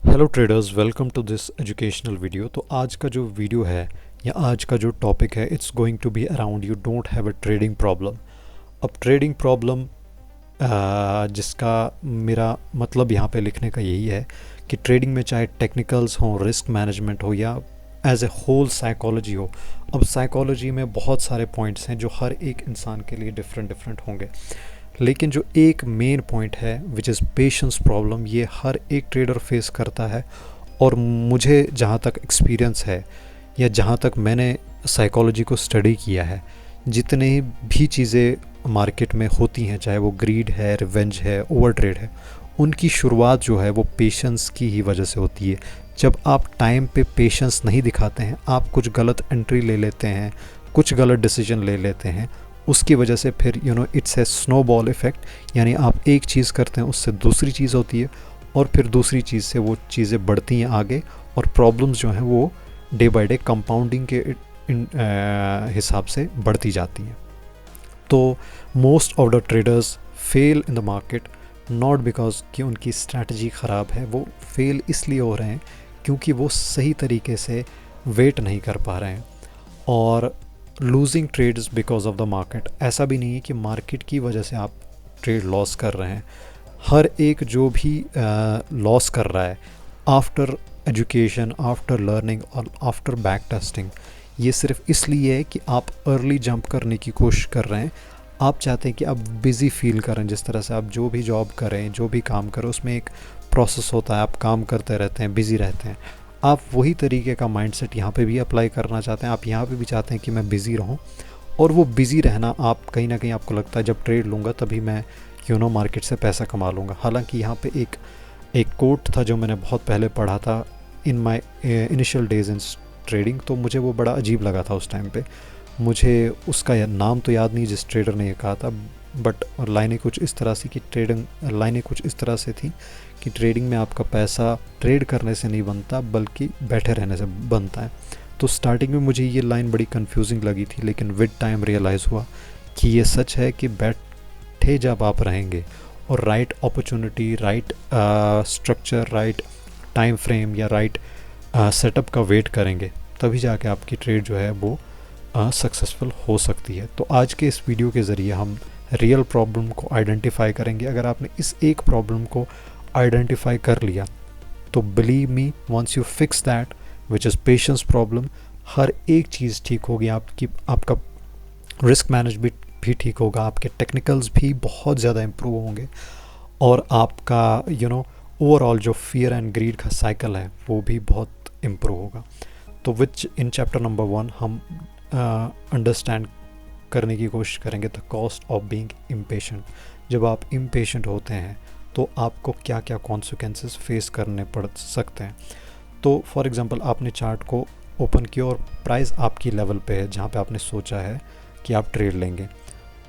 Hello traders, welcome to this educational video. तो आज का जो वीडियो है या आज का जो टॉपिक है, it's going to be around you don't have a trading problem. अब ट्रेडिंग प्रॉब्लम जिसका मेरा मतलब यहाँ पे लिखने का यही है कि ट्रेडिंग में चाहे टेक्निकल्स हो, रिस्क मैनेजमेंट हो या एज ए होल साइकोलॉजी हो। अब साइकोलॉजी में बहुत सारे पॉइंट्स हैं जो हर एक इंसान के लिए डिफरेंट डिफरेंट होंगे, लेकिन जो एक मेन पॉइंट है विच इज़ पेशेंस प्रॉब्लम, ये हर एक ट्रेडर फेस करता है। और मुझे जहाँ तक एक्सपीरियंस है या जहाँ तक मैंने साइकोलॉजी को स्टडी किया है, जितने भी चीज़ें मार्केट में होती हैं, चाहे वो ग्रीड है, रिवेंज है, ओवर ट्रेड है, उनकी शुरुआत जो है वो पेशेंस की ही वजह से होती है। जब आप टाइम पे पेशेंस नहीं दिखाते हैं, आप कुछ गलत एंट्री ले लेते हैं, कुछ गलत डिसीजन ले लेते हैं, उसकी वजह से फिर इट्स ए स्नोबॉल इफ़ेक्ट। यानी आप एक चीज़ करते हैं, उससे दूसरी चीज़ होती है और फिर दूसरी चीज़ से वो चीज़ें बढ़ती हैं आगे, और प्रॉब्लम्स जो हैं वो डे बाय डे कंपाउंडिंग के हिसाब से बढ़ती जाती हैं। तो most of the traders fail in the market not because कि उनकी स्ट्रैटेजी ख़राब है, वो फेल इसलिए हो रहे हैं क्योंकि वो सही तरीके से वेट नहीं कर पा रहे हैं। और losing trades because of the market, ऐसा भी नहीं है कि मार्केट की वजह से आप ट्रेड लॉस कर रहे हैं। हर एक जो भी लॉस कर रहा है आफ्टर एजुकेशन, आफ्टर लर्निंग और आफ्टर बैक टेस्टिंग, ये सिर्फ इसलिए है कि आप अर्ली जंप करने की कोशिश कर रहे हैं। आप चाहते हैं कि आप बिज़ी फील करें। जिस तरह से आप जो भी जॉब करें, जो भी काम करें, उसमें एक प्रोसेस होता है, आप काम करते रहते हैं, बिज़ी रहते हैं। आप वही तरीके का माइंडसेट यहाँ पे भी अप्लाई करना चाहते हैं। आप यहाँ पे भी चाहते हैं कि मैं बिज़ी रहूँ, और वो बिज़ी रहना आप कहीं ना कहीं आपको लगता है जब ट्रेड लूँगा तभी मैं मार्केट से पैसा कमा लूँगा। हालांकि यहाँ पे एक कोट था जो मैंने बहुत पहले पढ़ा था in my initial days in trading, तो मुझे वो बड़ा अजीब लगा था उस टाइम पे। मुझे उसका नाम तो याद नहीं जिस ट्रेडर ने ये कहा था, बट लाइनें कुछ इस तरह से कि लाइनें कुछ इस तरह से थी कि ट्रेडिंग में आपका पैसा ट्रेड करने से नहीं बनता बल्कि बैठे रहने से बनता है। तो स्टार्टिंग में मुझे ये लाइन बड़ी कंफ्यूजिंग लगी थी, लेकिन विद टाइम रियलाइज़ हुआ कि ये सच है कि बैठे जब आप रहेंगे और right opportunity, right structure, right time frame या राइट सेटअप का वेट करेंगे, तभी जाके आपकी ट्रेड जो है वो सक्सेसफुल हो सकती है। तो आज के इस वीडियो के ज़रिए हम रियल प्रॉब्लम को आइडेंटिफाई करेंगे। अगर आपने इस एक प्रॉब्लम को आइडेंटिफाई कर लिया तो believe me, once you fix that which is patience problem, हर एक चीज़ ठीक होगी। आपका रिस्क मैनेजमेंट भी ठीक होगा, आपके टेक्निकल्स भी बहुत ज़्यादा इम्प्रूव होंगे, और आपका ओवरऑल जो फियर एंड ग्रीड का साइकिल है वो भी बहुत इम्प्रूव होगा। तो विच इन चैप्टर नंबर 1 हम अंडरस्टैंड करने की कोशिश करेंगे the cost of being impatient. जब आप इम्पेशेंट होते हैं तो आपको क्या क्या कॉन्सिक्वेंसेस फेस करने पड़ सकते हैं। तो फॉर एग्जांपल, आपने चार्ट को ओपन किया और प्राइस आपकी लेवल पे है जहाँ पे आपने सोचा है कि आप ट्रेड लेंगे,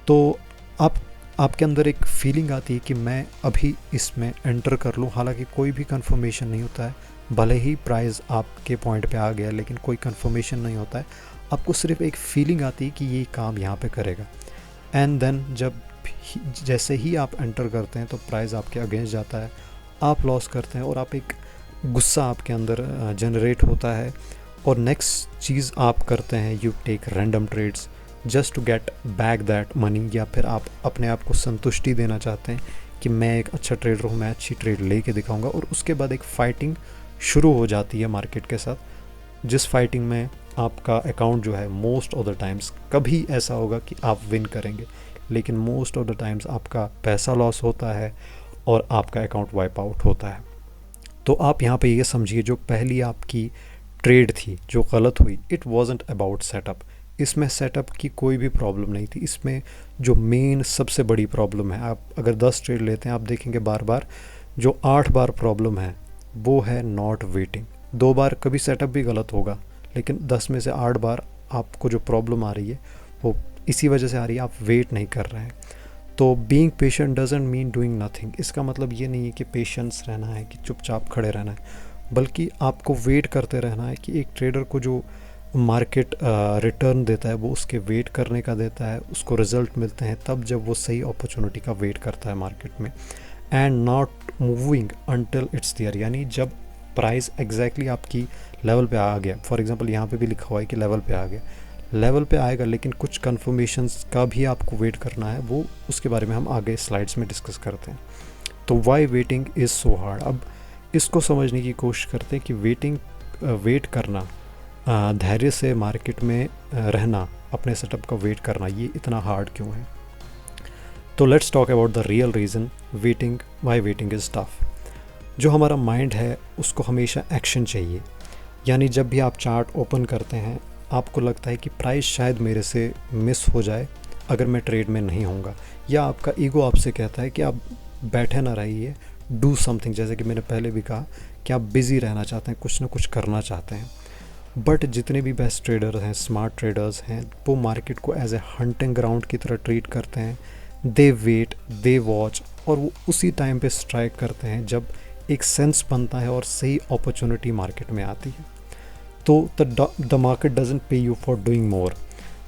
तो आपके अंदर एक फीलिंग आती है कि मैं अभी इसमें एंटर कर लूँ। हालांकि कोई भी कंफर्मेशन नहीं होता है, भले ही प्राइस आपके पॉइंट पे आ गया लेकिन कोई कंफर्मेशन नहीं होता है। आपको सिर्फ एक फीलिंग आती है कि ये काम यहाँ पे करेगा, एंड देन जैसे ही आप एंटर करते हैं तो प्राइस आपके अगेंस्ट जाता है, आप लॉस करते हैं और आप एक गुस्सा आपके अंदर जनरेट होता है, और नेक्स्ट चीज़ आप करते हैं, you take random trades just to get back that money, या फिर आप अपने आप को संतुष्टि देना चाहते हैं कि मैं एक अच्छा ट्रेडर हूँ, मैं अच्छी ट्रेड लेके दिखाऊंगा। और उसके बाद एक फ़ाइटिंग शुरू हो जाती है मार्केट के साथ, जिस फाइटिंग में आपका अकाउंट जो है मोस्ट ऑफ द टाइम्स, कभी ऐसा होगा कि आप विन करेंगे, लेकिन मोस्ट ऑफ द टाइम्स आपका पैसा लॉस होता है और आपका अकाउंट वाइप आउट होता है। तो आप यहाँ पे ये समझिए, जो पहली आपकी ट्रेड थी जो गलत हुई, इट वॉजंट अबाउट सेटअप। इसमें सेटअप की कोई भी प्रॉब्लम नहीं थी। इसमें जो मेन सबसे बड़ी प्रॉब्लम है, आप अगर 10 ट्रेड लेते हैं आप देखेंगे बार बार जो 8 बार प्रॉब्लम है वो है नॉट वेटिंग। 2 बार कभी सेटअप भी गलत होगा, लेकिन 10 में से 8 बार आपको जो प्रॉब्लम आ रही है वो इसी वजह से आ रही है, आप वेट नहीं कर रहे हैं। तो being patient doesn't mean doing nothing. इसका मतलब ये नहीं है कि पेशेंस रहना है, कि चुपचाप खड़े रहना है, बल्कि आपको वेट करते रहना है। कि एक ट्रेडर को जो मार्केट रिटर्न देता है वो उसके वेट करने का देता है, उसको रिजल्ट मिलते हैं तब जब वो सही अपॉर्चुनिटी का वेट करता है मार्केट में, and not moving until it's there. यानी जब प्राइस एग्जैक्टली आपकी लेवल पे आ गया, फॉर एग्जांपल यहाँ पे भी लिखा हुआ है कि लेवल पे आ गया, लेवल पे आएगा, लेकिन कुछ कन्फर्मेशंस का भी आपको वेट करना है, वो उसके बारे में हम आगे स्लाइड्स में डिस्कस करते हैं। तो why waiting is so hard, अब इसको समझने की कोशिश करते हैं कि वेट करना, धैर्य से मार्केट में रहना, अपने सेटअप का वेट करना, ये इतना हार्ड क्यों है। तो let's talk about the real reason why waiting is tough. जो हमारा माइंड है उसको हमेशा एक्शन चाहिए, यानी जब भी आप चार्ट ओपन करते हैं आपको लगता है कि प्राइस शायद मेरे से मिस हो जाए अगर मैं ट्रेड में नहीं होऊंगा, या आपका ईगो आपसे कहता है कि आप बैठे ना रहिए, डू समथिंग, जैसे कि मैंने पहले भी कहा कि आप बिज़ी रहना चाहते हैं, कुछ ना कुछ करना चाहते हैं। बट जितने भी बेस्ट ट्रेडर्स हैं, स्मार्ट ट्रेडर्स हैं, वो मार्केट को एज ए हंटिंग ग्राउंड की तरह ट्रीट करते हैं। दे वेट, दे वॉच, और वो उसी टाइम पे स्ट्राइक करते हैं जब एक सेंस बनता है और सही अपॉर्चुनिटी मार्केट में आती है। तो द मार्केट डजंट पे यू फॉर डूइंग मोर,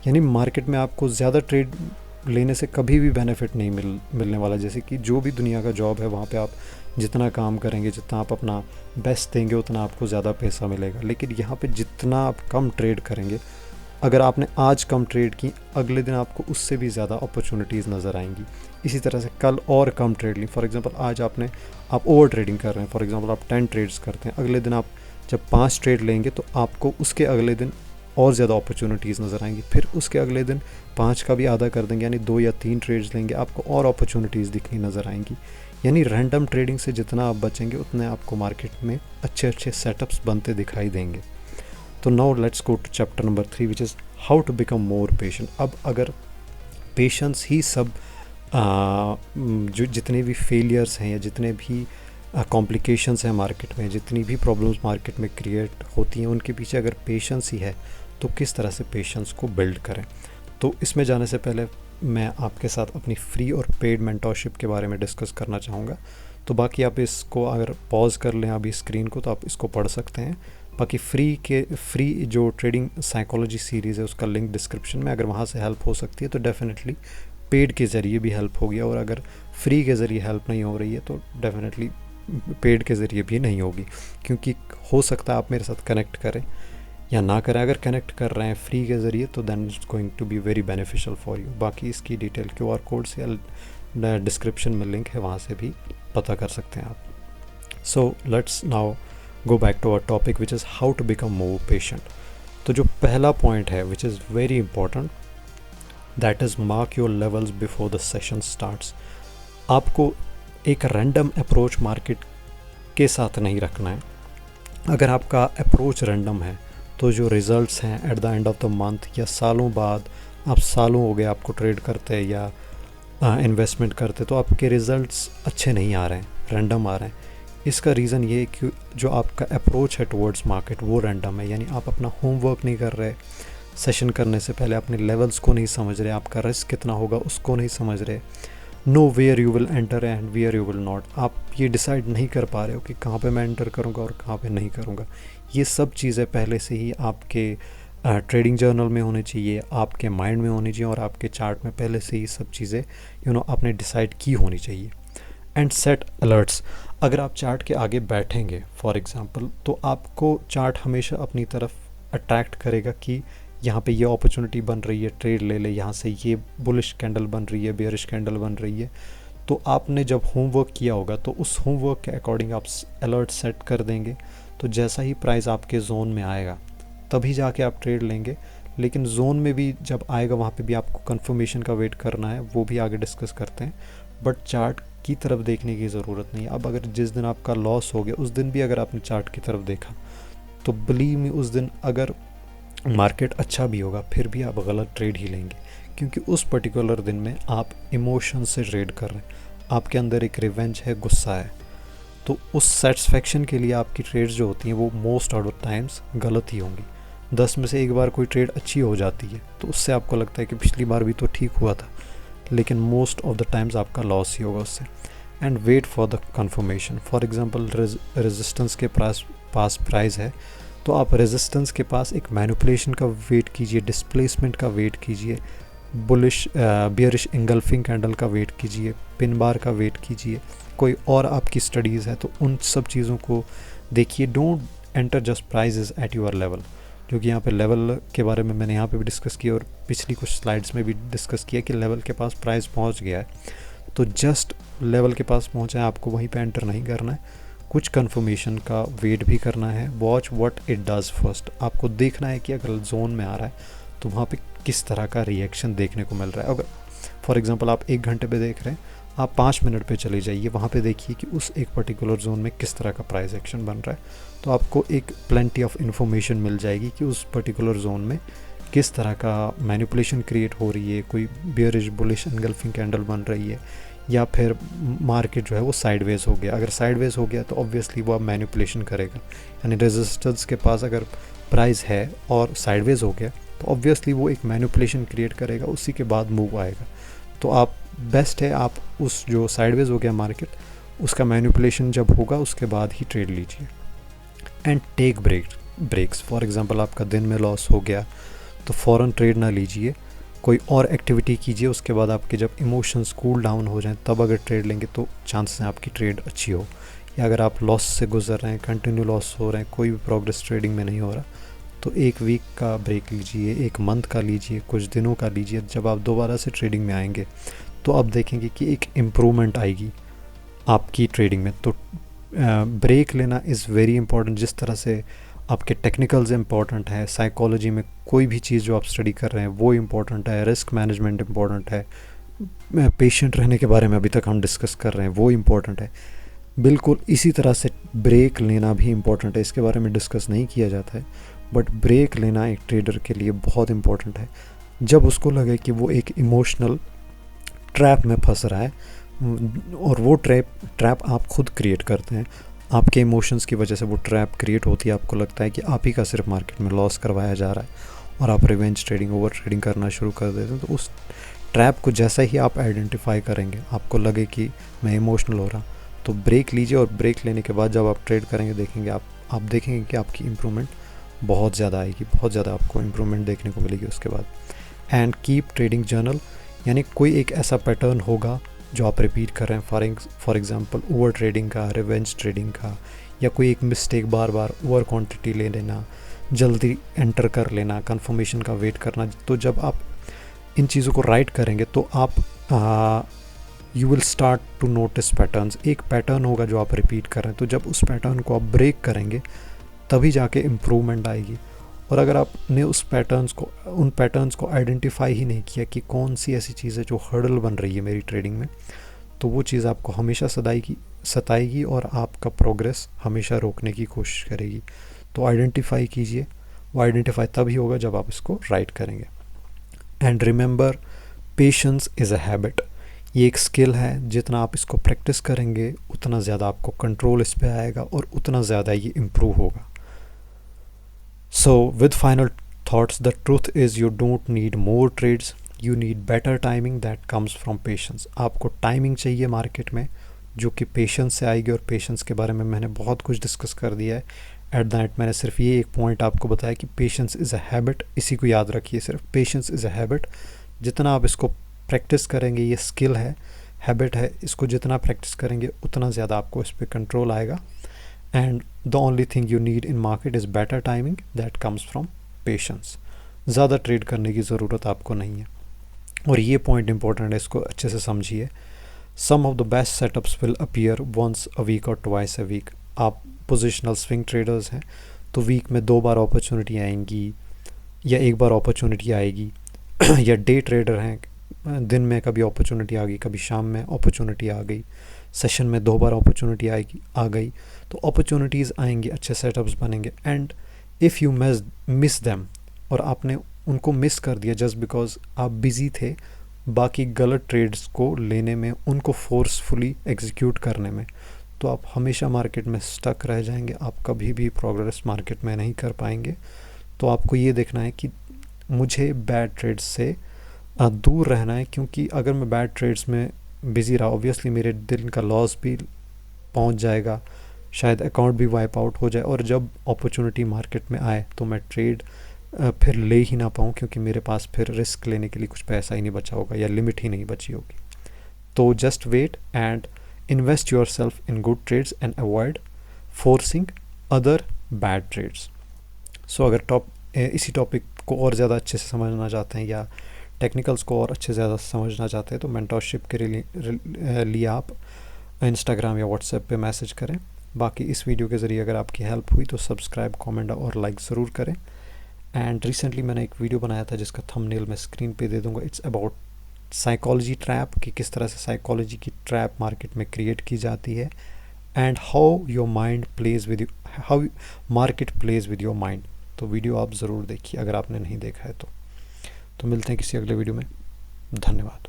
यानी मार्केट में आपको ज़्यादा ट्रेड लेने से कभी भी बेनिफिट नहीं मिलने वाला। जैसे कि जो भी दुनिया का जॉब है वहाँ पे आप जितना काम करेंगे, जितना आप अपना बेस्ट देंगे, उतना आपको ज़्यादा पैसा मिलेगा। लेकिन यहाँ पे जितना आप कम ट्रेड करेंगे, अगर आपने आज कम ट्रेड की, अगले दिन आपको उससे भी ज़्यादा अपॉर्चुनिटीज़ नज़र आएंगी। इसी तरह से कल और कम ट्रेड ली, फॉर एग्जांपल आज आप ओवर ट्रेडिंग कर रहे हैं, फॉर एग्जांपल आप 10 ट्रेड्स करते हैं, अगले दिन आप जब 5 ट्रेड लेंगे तो आपको उसके अगले दिन और ज़्यादा अपॉर्चुनिटीज़ नज़र आएंगी। फिर उसके अगले दिन 5 का भी आधा कर देंगे, यानी 2 या 3 ट्रेड्स लेंगे, आपको और अपॉर्चुनिटीज़ दिखनी नज़र आएंगी। यानी रैंडम ट्रेडिंग से जितना आप बचेंगे उतने आपको मार्केट में अच्छे अच्छे सेटअप्स बनते दिखाई देंगे। तो now let's go to chapter number 3 which is how to become more patient. अब अगर पेशेंस ही सब जो जितने भी फेलियर्स हैं या जितने भी कॉम्प्लिकेशंस हैं मार्केट में, जितनी भी प्रॉब्लम्स मार्केट में क्रिएट होती हैं, उनके पीछे अगर पेशेंस ही है तो किस तरह से पेशेंस को बिल्ड करें। तो इसमें जाने से पहले मैं आपके साथ अपनी फ्री और पेड मेंटोरशिप के बारे में डिस्कस करना चाहूँगा। तो बाकी आप इसको अगर पॉज कर लें अभी स्क्रीन को, तो आप इसको पढ़ सकते हैं। बाकी फ्री जो ट्रेडिंग साइकोलॉजी सीरीज़ है उसका लिंक डिस्क्रिप्शन में, अगर वहाँ से हेल्प हो सकती है तो डेफिनेटली पेड के ज़रिए भी हेल्प होगी, और अगर फ्री के ज़रिए हेल्प नहीं हो रही है तो डेफिनेटली पेड के ज़रिए भी नहीं होगी, क्योंकि हो सकता है आप मेरे साथ कनेक्ट करें या ना करें। अगर कनेक्ट कर रहे हैं फ्री के ज़रिए तो then it's going to be very beneficial for you. बाकी इसकी डिटेल QR कोड से या डिस्क्रिप्शन में लिंक है, वहाँ से भी पता कर सकते हैं आप। So let's now go back to our topic which is how to become more patient. तो जो पहला पॉइंट है which is very important, that is mark your levels before the session starts. आपको एक रैंडम अप्रोच मार्केट के साथ नहीं रखना है। अगर आपका अप्रोच रैंडम है तो जो रिज़ल्ट्स हैं at the end of the month या सालों बाद, आप सालों हो गए आपको ट्रेड करते या इन्वेस्टमेंट करते, तो आपके रिज़ल्ट्स अच्छे नहीं आ रहे हैं, रैंडम आ रहे हैं। इसका रीज़न ये है कि जो आपका अप्रोच है टुवर्ड्स मार्केट वो रैंडम है, यानी आप अपना होमवर्क नहीं कर रहे, सेशन करने से पहले अपने लेवल्स को नहीं समझ रहे, आपका रिस्क कितना होगा उसको नहीं समझ रहे, know where you will enter and where you will not. आप ये डिसाइड नहीं कर पा रहे हो कि कहाँ पे मैं एंटर करूँगा और कहाँ पे नहीं करूँगा। ये सब चीज़ें पहले से ही आपके ट्रेडिंग जर्नल में होनी चाहिए, आपके माइंड में होनी चाहिए, और आपके चार्ट में पहले से ही सब चीज़ें आपने डिसाइड की होनी चाहिए। And set alerts. अगर आप चार्ट के आगे बैठेंगे फॉर एग्ज़ाम्पल, तो आपको चार्ट हमेशा अपनी तरफ अट्रैक्ट करेगा कि यहाँ पे ये अपॉर्चुनिटी बन रही है, ट्रेड ले ले, यहाँ से ये बुलिश कैंडल बन रही है, बेयरिश कैंडल बन रही है। तो आपने जब होमवर्क किया होगा तो उस होमवर्क के अकॉर्डिंग आप अलर्ट सेट कर देंगे, तो जैसा ही प्राइस आपके जोन में आएगा तभी जाके आप ट्रेड लेंगे। लेकिन जोन में भी जब आएगा वहाँ पे भी आपको कंफर्मेशन का वेट करना है, वो भी आगे डिस्कस करते हैं। बट चार्ट की तरफ देखने की ज़रूरत नहीं है। अब अगर जिस दिन आपका लॉस हो गया उस दिन भी अगर आपने चार्ट की तरफ देखा तो बिलीव मी उस दिन अगर मार्केट अच्छा भी होगा फिर भी आप गलत ट्रेड ही लेंगे, क्योंकि उस पर्टिकुलर दिन में आप इमोशन से ट्रेड कर रहे हैं, आपके अंदर एक रिवेंज है, गुस्सा है। तो उस सेटिस्फेक्शन के लिए आपकी ट्रेड्स जो होती हैं वो मोस्ट आउट ऑफ टाइम्स गलत ही होंगी। 10 में से एक बार कोई ट्रेड अच्छी हो जाती है तो उससे आपको लगता है कि पिछली बार भी तो ठीक हुआ था, लेकिन मोस्ट ऑफ द टाइम्स आपका लॉस ही होगा उससे। And wait for the confirmation. For example resistance के पास प्राइस है तो आप रेजिस्टेंस के पास एक मैनिपुलेशन का वेट कीजिए, डिस्प्लेसमेंट का वेट कीजिए, बुलिश बियरिश इंगल्फिंग कैंडल का वेट कीजिए, पिन बार का वेट कीजिए, कोई और आपकी स्टडीज़ है तो उन सब चीज़ों को देखिए। Don't enter just prices at your level, क्योंकि यहाँ पे लेवल के बारे में मैंने यहाँ पे भी डिस्कस किया और पिछली कुछ स्लाइड्स में भी डिस्कस किया कि लेवल के पास प्राइस पहुँच गया है तो जस्ट लेवल के पास पहुँचा है, आपको वहीं पे एंटर नहीं करना है, कुछ कंफर्मेशन का वेट भी करना है। Watch what it does first, आपको देखना है कि अगर जोन में आ रहा है तो वहाँ पे किस तरह का रिएक्शन देखने को मिल रहा है। अगर फॉर एग्जांपल आप 1 घंटे पे देख रहे हैं, आप 5 मिनट पे चले जाइए, वहाँ पे देखिए कि उस एक पर्टिकुलर जोन में किस तरह का प्राइस एक्शन बन रहा है, तो आपको एक प्लेंटी ऑफ इन्फॉर्मेशन मिल जाएगी कि उस पर्टिकुलर जोन में किस तरह का मैनिपुलेशन क्रिएट हो रही है, कोई बियरिश बुलिश एंगल्फिंग कैंडल बन रही है, या फिर मार्केट जो है वो साइडवेज हो गया। अगर साइडवेज हो गया तो ऑब्वियसली वो अब मैनिपुलेशन करेगा, यानी रेजिस्टेंस के पास अगर प्राइस है और साइडवेज हो गया तो ऑब्वियसली वो एक मैनिपुलेशन क्रिएट करेगा, उसी के बाद मूव आएगा। तो आप बेस्ट है आप उस जो साइडवेज हो गया मार्केट, उसका मैनिपुलेशन जब होगा उसके बाद ही ट्रेड लीजिए। And take breaks, for example आपका दिन में लॉस हो गया तो फ़ौरन ट्रेड ना लीजिए, कोई और एक्टिविटी कीजिए, उसके बाद आपके जब इमोशंस कूल डाउन हो जाएं तब अगर ट्रेड लेंगे तो चांसेस हैं आपकी ट्रेड अच्छी हो। या अगर आप लॉस से गुजर रहे हैं, कंटिन्यू लॉस हो रहे हैं, कोई भी प्रोग्रेस ट्रेडिंग में नहीं हो रहा, तो 1 वीक का ब्रेक लीजिए, 1 मंथ का लीजिए, कुछ दिनों का लीजिए। जब आप दोबारा से ट्रेडिंग में आएंगे तो आप देखेंगे कि एक इम्प्रूवमेंट आएगी आपकी ट्रेडिंग में। तो ब्रेक लेना इज़ वेरी इंपॉर्टेंट। जिस तरह से आपके टेक्निकल्स इंपॉर्टेंट है, साइकोलॉजी में कोई भी चीज़ जो आप स्टडी कर रहे हैं वो इम्पॉर्टेंट है, रिस्क मैनेजमेंट इम्पॉर्टेंट है, पेशेंट रहने के बारे में अभी तक हम डिस्कस कर रहे हैं वो इम्पॉर्टेंट है, बिल्कुल इसी तरह से ब्रेक लेना भी इम्पॉर्टेंट है। इसके बारे में डिस्कस नहीं किया जाता है, बट ब्रेक लेना एक ट्रेडर के लिए बहुत इम्पॉर्टेंट है। जब उसको लगे कि वो एक इमोशनल ट्रैप में फंस रहा है, और वो ट्रैप आप खुद क्रिएट करते हैं, आपके इमोशंस की वजह से वो ट्रैप क्रिएट होती है, आपको लगता है कि आप ही का सिर्फ मार्केट में लॉस करवाया जा रहा है और आप रिवेंज ट्रेडिंग, ओवर ट्रेडिंग करना शुरू कर देते हैं। तो उस ट्रैप को जैसा ही आप आइडेंटिफाई करेंगे, आपको लगे कि मैं इमोशनल हो रहा, तो ब्रेक लीजिए। और ब्रेक लेने के बाद जब आप ट्रेड करेंगे देखेंगे आप देखेंगे कि आपकी इम्प्रूवमेंट बहुत ज़्यादा आएगी, बहुत ज़्यादा आपको इम्प्रूवमेंट देखने को मिलेगी उसके बाद। एंड कीप ट्रेडिंग जर्नल, यानी कोई एक ऐसा पैटर्न होगा जो आप रिपीट कर रहे हैं, फॉर एग्जांपल ओवर ट्रेडिंग का, रिवेंज ट्रेडिंग का, या कोई एक मिस्टेक बार बार ओवर क्वांटिटी ले लेना, जल्दी एंटर कर लेना, कंफर्मेशन का वेट करना। तो जब आप इन चीज़ों को राइट करेंगे तो आप you will start to notice patterns. एक पैटर्न होगा जो आप रिपीट कर रहे हैं, तो जब उस पैटर्न को आप ब्रेक करेंगे तभी जाके इम्प्रूवमेंट आएगी। और अगर आपने उन पैटर्न्स को आइडेंटिफाई ही नहीं किया कि कौन सी ऐसी चीज़ है जो हर्डल बन रही है मेरी ट्रेडिंग में, तो वो चीज़ आपको हमेशा सताएगी और आपका प्रोग्रेस हमेशा रोकने की कोशिश करेगी। तो आइडेंटिफाई कीजिए, वो आइडेंटिफाई तभी होगा जब आप इसको राइट करेंगे। And remember, patience is a habit, ये एक स्किल है, जितना आप इसको प्रैक्टिस करेंगे उतना ज़्यादा आपको कंट्रोल इस पर आएगा और उतना ज़्यादा ये इम्प्रूव होगा। So with final thoughts, the truth is you don't need more trades, you need better timing that comes from patience. आपको टाइमिंग चाहिए मार्केट में जो कि पेशेंस से आएगी, और पेशेंस के बारे में मैंने बहुत कुछ डिस्कस कर दिया है। एट द एंड मैंने सिर्फ ये एक पॉइंट आपको बताया कि पेशेंस इज़ अ हैबिट, इसी को याद रखिए, सिर्फ पेशेंस इज़ अ हैबिट। जितना आप इसको प्रैक्टिस करेंगे, ये स्किल है, हैबिट है, इसको जितना प्रैक्टिस करेंगे उतना ज़्यादा आपको इस पर कंट्रोल आएगा। And the only thing you need in market is better timing that comes from patience. ज़्यादा ट्रेड करने की ज़रूरत आपको नहीं है, और ये पॉइंट इंपॉर्टेंट है, इसको अच्छे से समझिए। Some of the best setups will appear once a week और ट्वाइस अ वीक। आप पोजिशनल स्विंग ट्रेडर्स हैं तो वीक में 2 बार अपॉर्चुनिटी आएंगी या 1 बार अपॉर्चुनिटी आएगी या डे ट्रेडर हैं, दिन में कभी अपॉर्चुनिटी आ गई, कभी शाम में अपॉर्चुनिटी आ गई, सेशन में 2 बार अपॉर्चुनिटी आ गई, तो अपॉर्चुनिटीज़ आएंगी, अच्छे सेटअप्स बनेंगे। And if you miss them, और आपने उनको मिस कर दिया जस्ट बिकॉज आप बिज़ी थे बाकी गलत ट्रेड्स को लेने में, उनको फोर्सफुली एग्जीक्यूट करने में, तो आप हमेशा मार्केट में स्टक रह जाएंगे, आप कभी भी प्रोग्रेस मार्केट में नहीं कर पाएंगे। तो आपको ये देखना है कि मुझे बैड ट्रेड्स से दूर रहना है, क्योंकि अगर मैं बैड ट्रेड्स में बिज़ी रहा, ऑब्वियसली मेरे दिन का लॉस भी पहुंच जाएगा, शायद अकाउंट भी वाइप आउट हो जाए, और जब अपॉर्चुनिटी मार्केट में आए तो मैं ट्रेड फिर ले ही ना पाऊँ, क्योंकि मेरे पास फिर रिस्क लेने के लिए कुछ पैसा ही नहीं बचा होगा या लिमिट ही नहीं बची होगी। तो just wait and invest yourself in good trades and avoid forcing other bad trades. So अगर इसी टॉपिक को और ज़्यादा अच्छे से समझना चाहते हैं या टेक्निकल्स को और अच्छे से ज़्यादा समझना चाहते हैं तो मेंटरशिप के लिए आप इंस्टाग्राम या व्हाट्सएप पे मैसेज करें। बाकी इस वीडियो के ज़रिए अगर आपकी हेल्प हुई तो सब्सक्राइब, कमेंट और लाइक ज़रूर करें। एंड रिसेंटली मैंने एक वीडियो बनाया था जिसका थंबनेल मैं स्क्रीन पे दे दूंगा। इट्स अबाउट साइकोलॉजी ट्रैप, कि किस तरह से साइकोलॉजी की ट्रैप मार्केट में क्रिएट की जाती है and how your mind plays with how market plays with your mind. तो वीडियो आप ज़रूर देखिए अगर आपने नहीं देखा है तो मिलते हैं किसी अगले वीडियो में। धन्यवाद।